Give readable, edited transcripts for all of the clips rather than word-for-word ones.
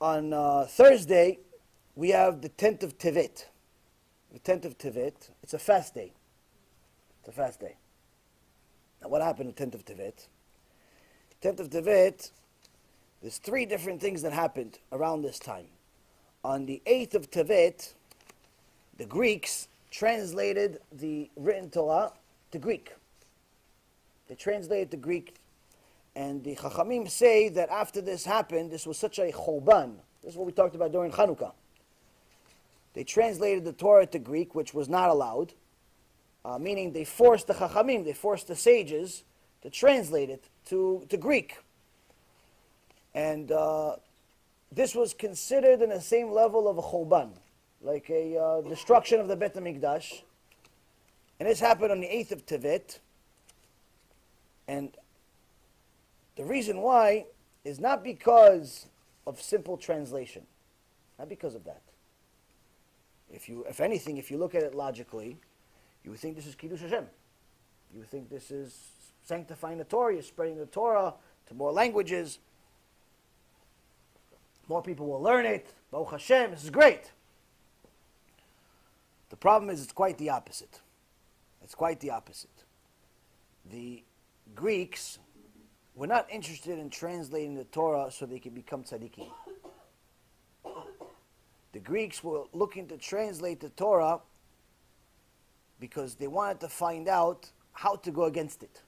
on Thursday, we have the 10th of Tevet. The 10th of Tevet, it's a fast day. It's a fast day. Now, what happened on the 10th of Tevet? 10th of Tevet, there's three different things that happened around this time. On the 8th of Tevet, the Greeks translated the written Torah to Greek. They translated to Greek. And the Chachamim say that after this happened, this was such a churban. This is what we talked about during Chanukah. They translated the Torah to Greek, which was not allowed. Meaning they forced the Chachamim, they forced the sages to translate it to Greek. And this was considered in the same level of a churban, like a destruction of the Bet HaMikdash. And this happened on the 8th of Tevet. And the reason why is not because of simple translation. Not because of that. If anything, if you look at it logically, you would think this is Kiddush Hashem. You would think this is sanctifying the Torah, you're spreading the Torah to more languages. More people will learn it. Baruch Hashem, this is great. The problem is it's quite the opposite. It's quite the opposite. The Greeks were not interested in translating the Torah so they could become tzaddikim. The Greeks were looking to translate the Torah because they wanted to find out how to go against it.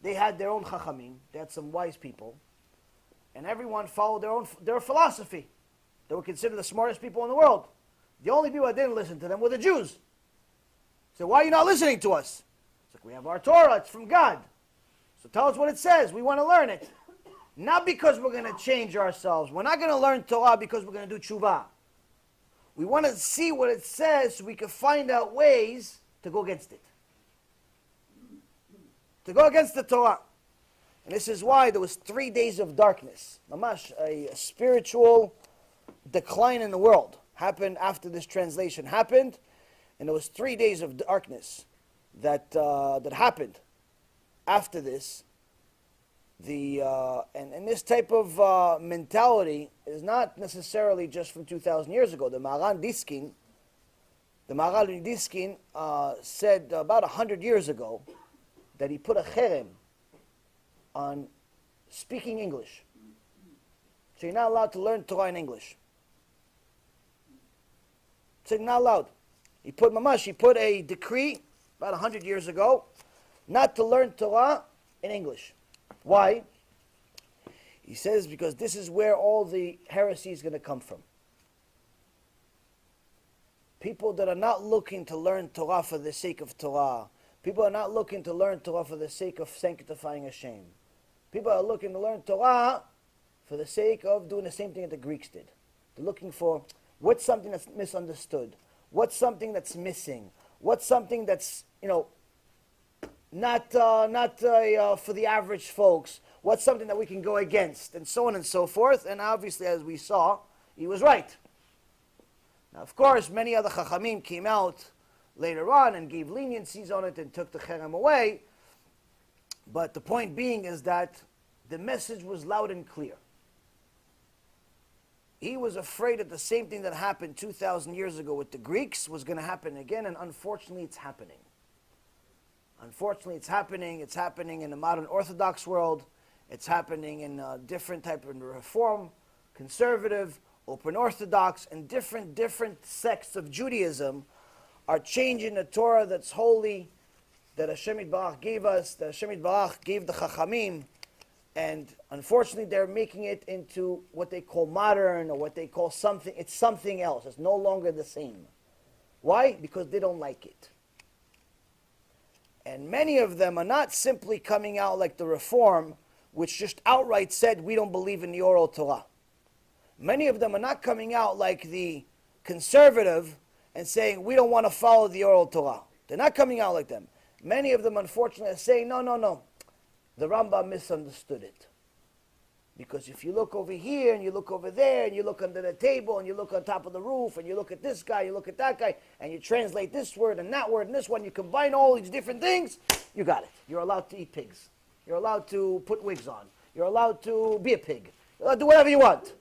They had their own chachamim, they had some wise people, and everyone followed their philosophy. They were considered the smartest people in the world. The only people that didn't listen to them were the Jews. So why are you not listening to us? It's like, we have our Torah, it's from God. So tell us what it says, we want to learn it. Not because we're going to change ourselves. We're not going to learn Torah because we're going to do tshuva. We want to see what it says so we can find out ways to go against it. To go against the Torah. And this is why there was 3 days of darkness. Mamash, a spiritual decline in the world happened after this translation happened. And there was 3 days of darkness that happened after this. And this type of mentality is not necessarily just from 2,000 years ago. The Maharal Diskin said about 100 years ago that he put a cherem on speaking English. So you're not allowed to learn Torah in English. So you're not allowed. He put a decree about 100 years ago not to learn Torah in English. Why? He says because this is where all the heresy is going to come from. People that are not looking to learn Torah for the sake of Torah. People are not looking to learn Torah for the sake of sanctifying Hashem. People are looking to learn Torah for the sake of doing the same thing that the Greeks did. They're looking for what's something that's misunderstood. What's something that's missing. What's something that's, not for the average folks. What's something that we can go against, and so on and so forth. And obviously, as we saw, he was right. Now, of course, many other chachamim came out later on and gave leniencies on it and took the cherem away. But the point being is that the message was loud and clear. He was afraid that the same thing that happened 2,000 years ago with the Greeks was going to happen again, and unfortunately, it's happening. Unfortunately, it's happening. It's happening in the modern Orthodox world. It's happening in different type of Reform, Conservative, Open Orthodox, and different sects of Judaism are changing the Torah that's holy, that Hashem Yitbarach gave us, that Hashem Yitbarach gave the Chachamim, and unfortunately, they're making it into what they call modern or what they call something. It's something else. It's no longer the same. Why? Because they don't like it. And many of them are not simply coming out like the Reform, which just outright said, we don't believe in the oral Torah. Many of them are not coming out like the Conservative and saying, we don't want to follow the oral Torah. They're not coming out like them. Many of them, unfortunately, are saying, no. The Rambam misunderstood it. Because if you look over here, and you look over there, and you look under the table, and you look on top of the roof, and you look at this guy, you look at that guy, and you translate this word and that word and this one, you combine all these different things, you got it. You're allowed to eat pigs. You're allowed to put wigs on. You're allowed to be a pig. Do whatever you want.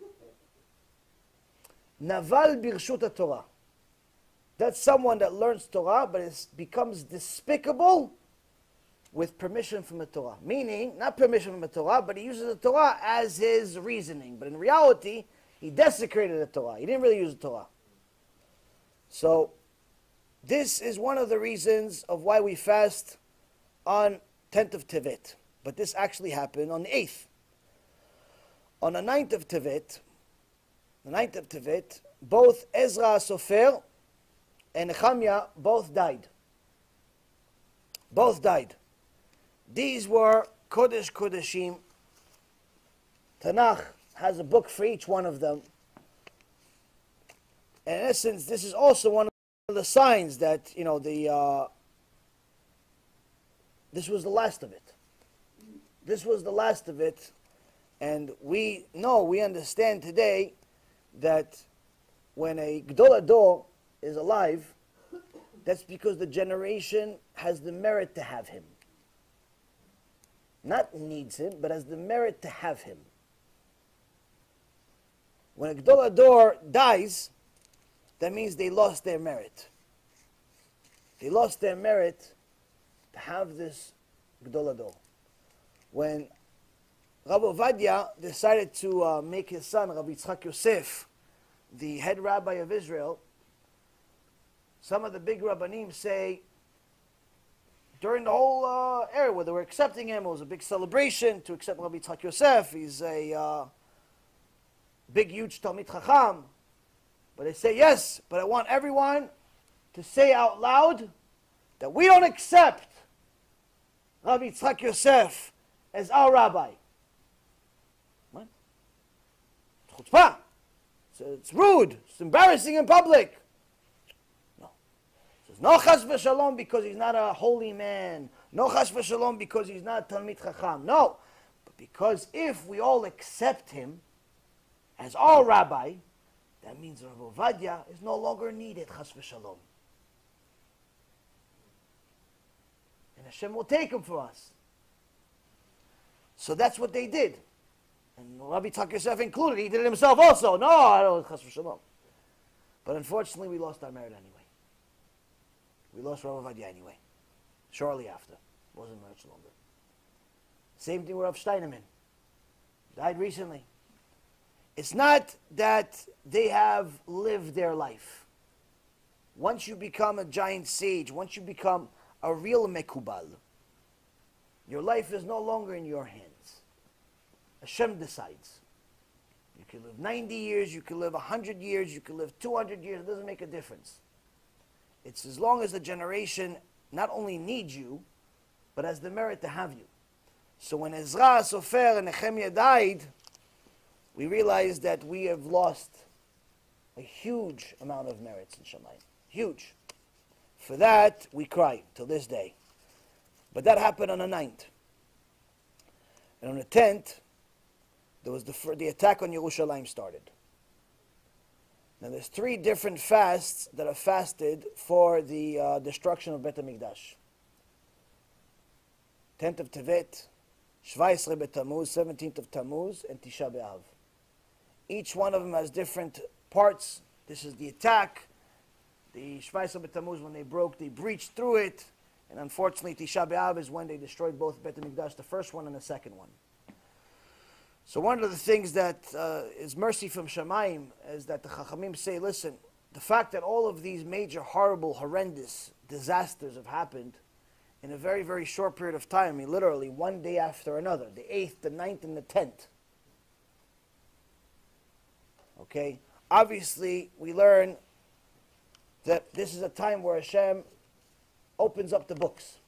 Naval birshut Torah. That's someone that learns Torah, but it becomes despicable with permission from the Torah. Meaning, not permission from the Torah, but he uses the Torah as his reasoning. But in reality, he desecrated the Torah. He didn't really use the Torah. So, this is one of the reasons of why we fast on 10th of Tevet. But this actually happened on the 8th. On the 9th of Tevet, both Ezra Sofer and Nehemiah both died. Both died. These were Kodesh Kodeshim. Tanakh has a book for each one of them. And in essence, this is also one of the signs that, this was the last of it. This was the last of it. And we understand today that when a Gdol Ador is alive, that's because the generation has the merit to have him. Not needs him, but has the merit to have him. When a Gdol Ador dies, that means they lost their merit. They lost their merit to have this Gdol Ador. When Rabbi Ovadia decided to make his son, Rabbi Yitzchak Yosef, the head rabbi of Israel, some of the big rabbanim say, during the whole era where they were accepting him, it was a big celebration to accept Rabbi Yitzchak Yosef. He's a big, huge Talmid Chacham. But they say, yes, but I want everyone to say out loud that we don't accept Rabbi Yitzchak Yosef as our rabbi. What? It's chutzpah. It's rude. It's embarrassing in public. No. It says, no chas v'shalom because he's not a holy man. No chas v'shalom because he's not a Talmid Chacham. No. But because if we all accept him as our rabbi, that means Rabbi Ovadia is no longer needed, chas v'shalom. And Hashem will take him for us. So that's what they did. And Rabbi Yitzchak Yosef included. He did it himself also. No, I don't, chas v'shalom. But unfortunately, we lost our merit anyway. We lost Rabbi Ovadia anyway. Shortly after. It wasn't much longer. Same thing with Rav Steinemann. Died recently. It's not that they have lived their life. Once you become a giant sage, once you become a real mekubal, your life is no longer in your hands. Hashem decides. You can live 90 years, you can live 100 years, you can live 200 years, it doesn't make a difference. It's as long as the generation not only needs you, but has the merit to have you. So when Ezra, Sofer, and Nehemiah died, we realized that we have lost a huge amount of merits in Shamayim. Huge. For that, we cry till this day. But that happened on the 9th. And on the 10th, there was the attack on Yerushalayim started. Now there's 3 different fasts that are fasted for the destruction of Bet HaMikdash. 10th of Tevet, 17 B'Tammuz, 17th of Tammuz, and Tisha B'Av. Each one of them has different parts. This is the attack. The 17 B'Tammuz, when they broke, they breached through it. And unfortunately, Tisha B'Av is when they destroyed both Bet HaMikdash, the first one and the second one. So one of the things that is mercy from Shamayim is that the Chachamim say, listen, the fact that all of these major, horrible, horrendous disasters have happened in a very, very short period of time, I mean literally one day after another, the 8th, the 9th, and the 10th. Okay? Obviously, we learn that this is a time where Hashem opens up the books.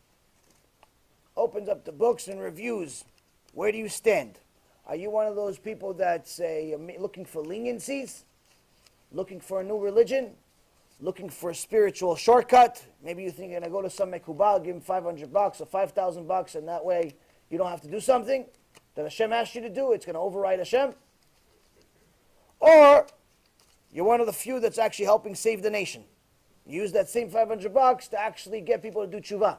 Opens up the books and reviews. Where do you stand? Are you one of those people that say, looking for leniencies? Looking for a new religion? Looking for a spiritual shortcut? Maybe you think you're going to go to some mekubal, give him $500 or $5,000, and that way you don't have to do something that Hashem asked you to do. It's going to override Hashem. Or you're one of the few that's actually helping save the nation. You use that same $500 to actually get people to do tshuva.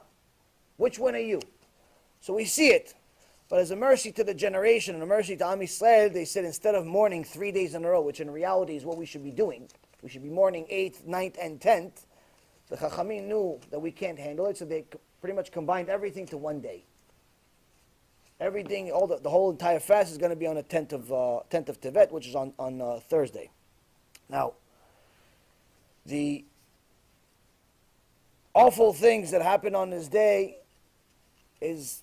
Which one are you? So we see it. But as a mercy to the generation and a mercy to Am Yisrael, they said instead of mourning 3 days in a row, which in reality is what we should be doing, we should be mourning 8th, 9th, and 10th, the Chachamim knew that we can't handle it, so they pretty much combined everything to 1 day. Everything, the whole entire fast is going to be on the 10th of Tevet, which is on Thursday. Now, the awful things that happen on this day is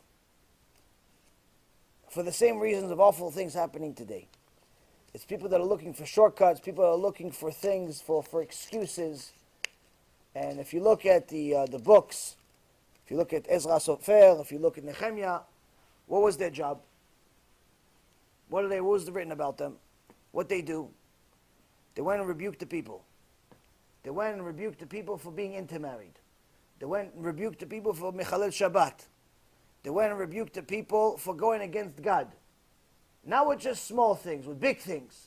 for the same reasons of awful things happening today. It's people that are looking for shortcuts, people that are looking for things, for excuses. And if you look at the books, if you look at Ezra Sofer, if you look at Nehemiah, what was their job? What was written about them? What they do? They went and rebuked the people. They went and rebuked the people for being intermarried. They went and rebuked the people for Mechalel Shabbat. They went and rebuked the people for going against God. Not with just small things, with big things.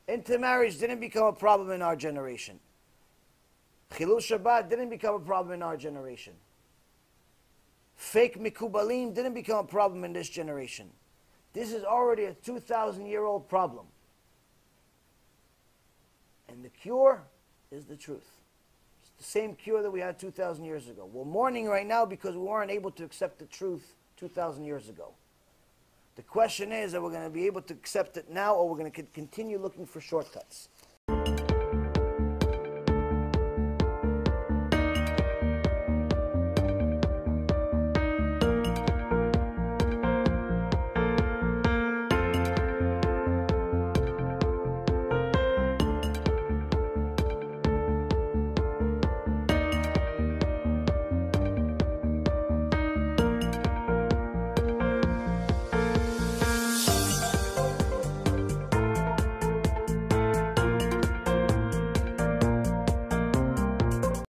Intermarriage didn't become a problem in our generation. Chilul Shabbat didn't become a problem in our generation. Fake Mikubalim didn't become a problem in this generation. This is already a 2,000-year-old problem. And the cure is the truth. It's the same cure that we had 2,000 years ago. We're mourning right now because we weren't able to accept the truth 2,000 years ago. The question is, are we going to be able to accept it now, or we're going to continue looking for shortcuts?